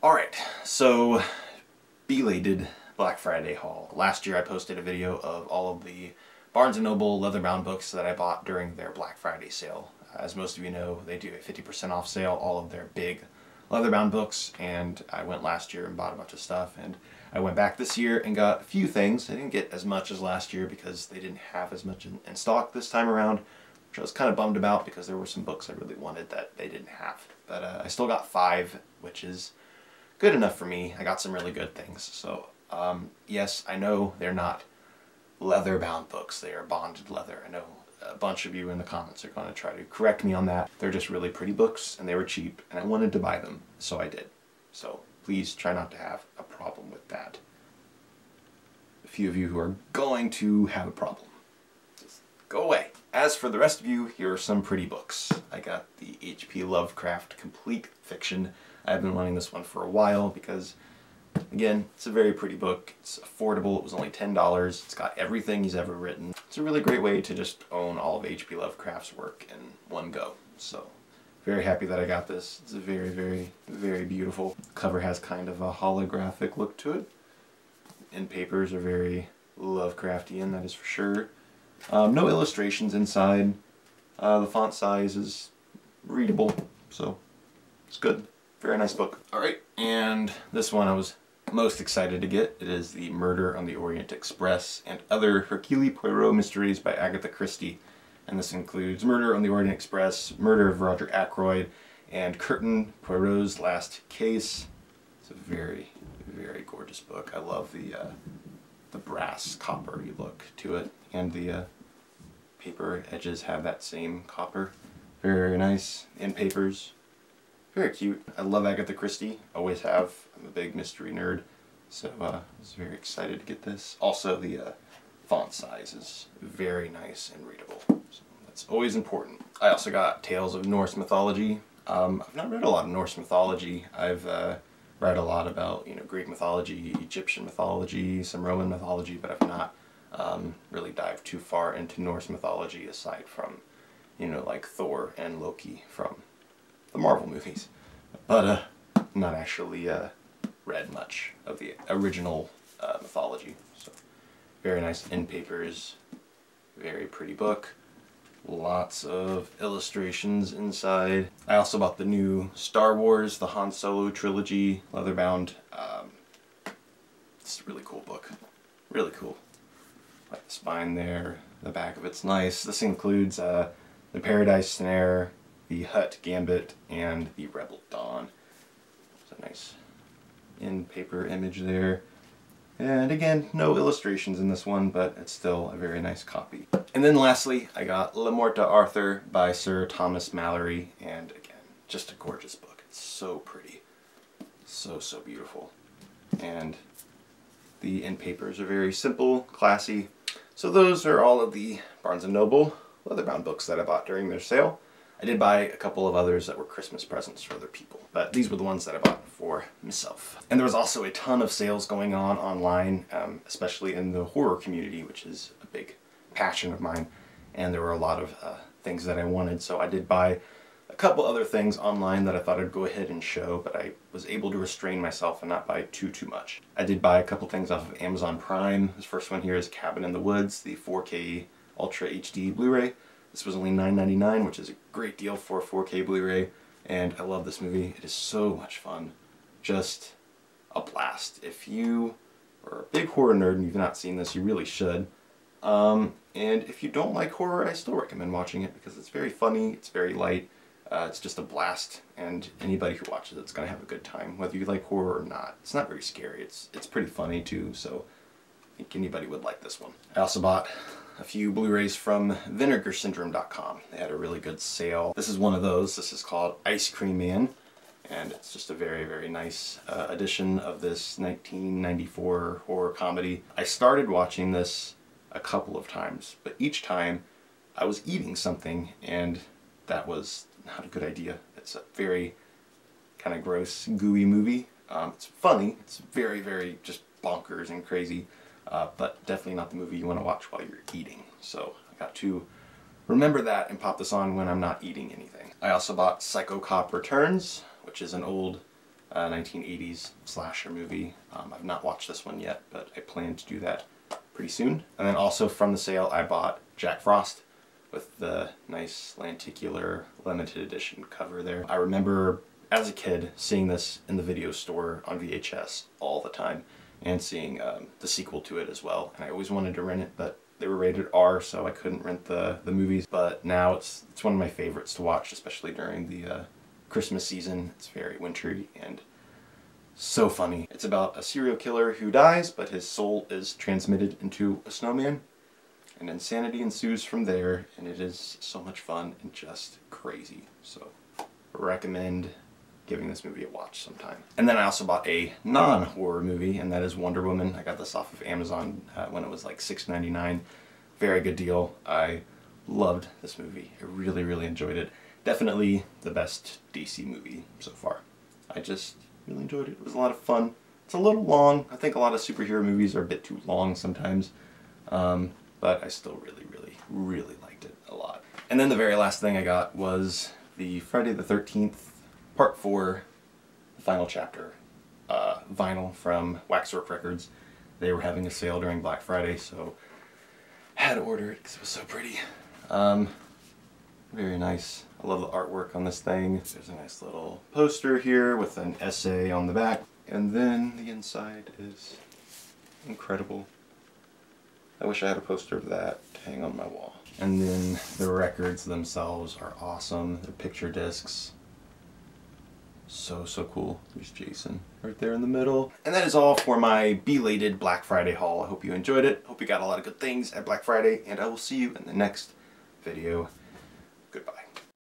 Alright, so belated Black Friday haul. Last year I posted a video of all of the Barnes & Noble leather-bound books that I bought during their Black Friday sale. As most of you know, they do a 50% off sale, all of their big leather-bound books, and I went last year and bought a bunch of stuff, and I went back this year and got a few things. I didn't get as much as last year because they didn't have as much in stock this time around, which I was kind of bummed about because there were some books I really wanted that they didn't have. But I still got 5, which is good enough for me. I got some really good things. So yes, I know they're not leather-bound books. They are bonded leather. I know a bunch of you in the comments are going to try to correct me on that. They're just really pretty books, and they were cheap, and I wanted to buy them, so I did. So please try not to have a problem with that. A few of you who are going to have a problem, just go away. As for the rest of you, here are some pretty books. I got the H.P. Lovecraft Complete Fiction. I've been wanting this one for a while because, again, it's a very pretty book. It's affordable. It was only $10. It's got everything he's ever written. It's a really great way to just own all of H.P. Lovecraft's work in one go. So, very happy that I got this. It's a very, very, very beautiful. The cover has kind of a holographic look to it. And papers are very Lovecraftian, that is for sure. No illustrations inside. The font size is readable, so it's good. Very nice book. Alright, and this one I was most excited to get. It is The Murder on the Orient Express and Other Hercule Poirot Mysteries by Agatha Christie. And this includes Murder on the Orient Express, Murder of Roger Ackroyd, and Curtain, Poirot's Last Case. It's a very, very gorgeous book. I love the brass coppery look to it, and the paper edges have that same copper. Very, very nice. And papers. Very cute. I love Agatha Christie. Always have. I'm a big mystery nerd. So I was very excited to get this. Also the font size is very nice and readable. So that's always important. I also got Tales of Norse Mythology. I've not read a lot of Norse mythology. I've read a lot about, Greek mythology, Egyptian mythology, some Roman mythology, but I've not really dived too far into Norse mythology aside from, like Thor and Loki from the Marvel movies. But not actually read much of the original mythology. So very nice end papers, very pretty book. Lots of illustrations inside. I also bought the new Star Wars, the Han Solo Trilogy, leather-bound. It's a really cool book. Really cool. Like the spine there, the back of it's nice. This includes the Paradise Snare, the Hutt Gambit, and the Rebel Dawn. It's a nice in-paper image there. And again, no illustrations in this one, but it's still a very nice copy. And then lastly, I got Le Morte Arthur by Sir Thomas Malory, and again, just a gorgeous book. It's so pretty. So, so beautiful. And the end papers are very simple, classy. So those are all of the Barnes & Noble leather-bound books that I bought during their sale. I did buy a couple of others that were Christmas presents for other people, but these were the ones that I bought for myself. And there was also a ton of sales going on online, especially in the horror community, which is a big passion of mine, and there were a lot of things that I wanted, so I did buy a couple other things online that I thought I'd go ahead and show, but I was able to restrain myself and not buy too much. I did buy a couple things off of Amazon Prime. This first one here is Cabin in the Woods, the 4K Ultra HD Blu-ray. This was only $9.99, which is a great deal for a 4K Blu-ray, and I love this movie. It is so much fun. Just a blast. If you are a big horror nerd and you've not seen this, you really should. And if you don't like horror, I still recommend watching it because it's very funny, it's very light, it's just a blast, and anybody who watches it's going to have a good time, whether you like horror or not. It's not very scary, it's pretty funny too, so I think anybody would like this one. I also bought a few Blu-rays from VinegarSyndrome.com. They had a really good sale. This is one of those. This is called Ice Cream Man, and it's just a very, very nice edition of this 1994 horror comedy. I started watching this a couple of times, but each time I was eating something, and that was not a good idea. It's a very kind of gross, gooey movie. It's funny. It's very, very just bonkers and crazy. But definitely not the movie you want to watch while you're eating. So I got to remember that and pop this on when I'm not eating anything. I also bought Psycho Cop Returns, which is an old 1980s slasher movie. I've not watched this one yet, but I plan to do that pretty soon. And then also from the sale I bought Jack Frost with the nice lenticular limited edition cover there. I remember as a kid seeing this in the video store on VHS all the time, and seeing the sequel to it as well. And I always wanted to rent it, but they were rated R, so I couldn't rent the movies. But now it's one of my favorites to watch, especially during the Christmas season. It's very wintry and so funny. It's about a serial killer who dies, but his soul is transmitted into a snowman, and insanity ensues from there, and it is so much fun and just crazy. So recommend giving this movie a watch sometime. And then I also bought a non-horror movie, and that is Wonder Woman. I got this off of Amazon when it was like $6.99. Very good deal. I loved this movie. I really, really enjoyed it. Definitely the best DC movie so far. I just really enjoyed it. It was a lot of fun. It's a little long. I think a lot of superhero movies are a bit too long sometimes. But I still really, really, really liked it a lot. And then the very last thing I got was the Friday the 13th Part 4, the final chapter, vinyl from Waxwork Records. They were having a sale during Black Friday, so I had to order it because it was so pretty. Very nice. I love the artwork on this thing. There's a nice little poster here with an essay on the back, and then the inside is incredible. I wish I had a poster of that to hang on my wall. And then the records themselves are awesome. They're picture discs. So cool. There's Jason right there in the middle. And that is all for my belated Black Friday haul. I hope you enjoyed it. Hope you got a lot of good things at Black Friday, and I will see you in the next video. Goodbye.